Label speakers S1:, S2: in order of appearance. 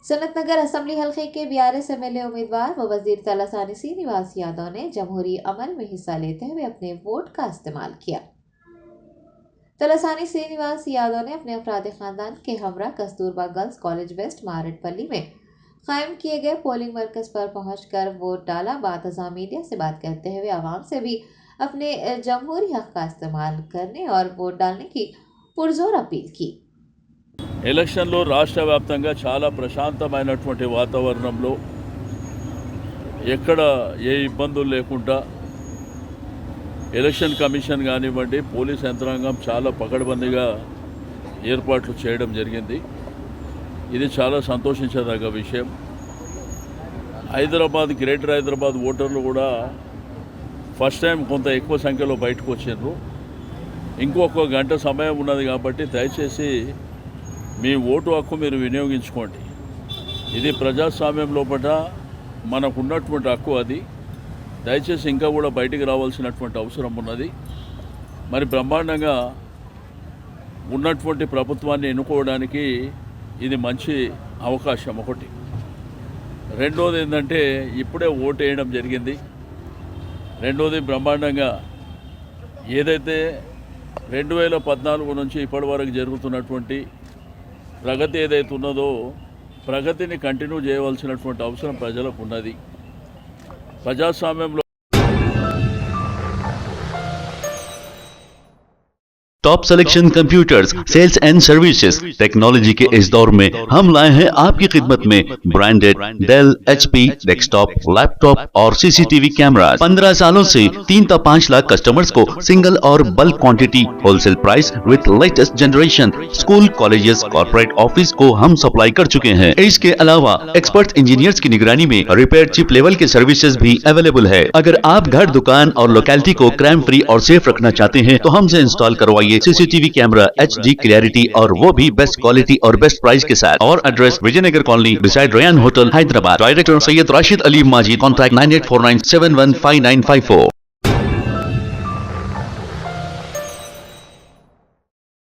S1: Sanathnagar assembly हलके के BRS MLA उम्मीदवार व वजीर तलासानी श्रीनिवास यादव ने जमहूरी अमल में हिस्सा लेते हुए अपने वोट का इस्तेमाल किया। तलासानी श्रीनिवास यादव ने अपने अफराद खानदान के हमरा Kasturba girls college west Marredpally में कायम किए गए पोलिंग मरकज पर पहुंचकर वोट डाला। बातज़ा मीडिया से बात करते हुए आवाम से भी अपने जमहूरी हक का इस्तेमाल करने और वोट डालने की पुरजोर अपील की।
S2: ఎలక్షన్లో రాష్ట్ర వ్యాప్తంగా చాలా ప్రశాంతమైనటువంటి వాతావరణంలో ఎక్కడ ఏ ఇబ్బందులు లేకుండా ఎలక్షన్ కమిషన్ కానివ్వండి పోలీస్ యంత్రాంగం చాలా పకడ్బందీగా ఏర్పాట్లు చేయడం జరిగింది। ఇది చాలా సంతోషించదగ్గ విషయం। హైదరాబాద్ గ్రేటర్ హైదరాబాద్ ఓటర్లు కూడా ఫస్ట్ టైం కొంత ఎక్కువ సంఖ్యలో బయటకు వచ్చారు। ఇంకొక గంట సమయం ఉన్నది కాబట్టి దయచేసి మీ ఓటు హక్కు మీరు వినియోగించుకోండి। ఇది ప్రజాస్వామ్యం లోపల మనకు ఉన్నటువంటి హక్కు, అది దయచేసి ఇంకా కూడా బయటికి రావాల్సినటువంటి అవసరం ఉన్నది। మరి బ్రహ్మాండంగా ఉన్నటువంటి ప్రభుత్వాన్ని ఎన్నుకోవడానికి ఇది మంచి అవకాశం ఒకటి। రెండోది ఏంటంటే ఇప్పుడే ఓటు వేయడం జరిగింది। రెండోది బ్రహ్మాండంగా ఏదైతే 2014 నుంచి ఇప్పటి వరకు జరుగుతున్నటువంటి ప్రగతి ఏదైతే ఉన్నదో ప్రగతిని కంటిన్యూ చేయవలసినటువంటి అవసరం ప్రజలకు ఉన్నది। ప్రజాస్వామ్యంలో
S3: top selection computers sales and services technology के इस दौर में हम लाए हैं आपकी खिदमत में branded Dell HP desktop laptop और सीसीटीवी कैमरा। 15 सालों से 3 से 5 लाख कस्टमर्स को सिंगल और bulk quantity wholesale price with latest generation school colleges corporate office को हम सप्लाई कर चुके हैं। इसके अलावा एक्सपर्ट इंजीनियर्स की निगरानी में रिपेयर चिप लेवल के सर्विसेज भी अवेलेबल है। अगर आप घर दुकान और लोकेलिटी को क्राइम फ्री और सेफ रखना चाहते हैं तो हमसे इंस्टॉल करवाइए सीसीटीवी कैमरा HD क्लैरिटी और वो भी बेस्ट क्वालिटी और बेस्ट प्राइस के साथ। और address Vijayanagar colony beside Ryan hotel Hyderabad. Director Syed Rashid Ali Maji. Contact 9849715954।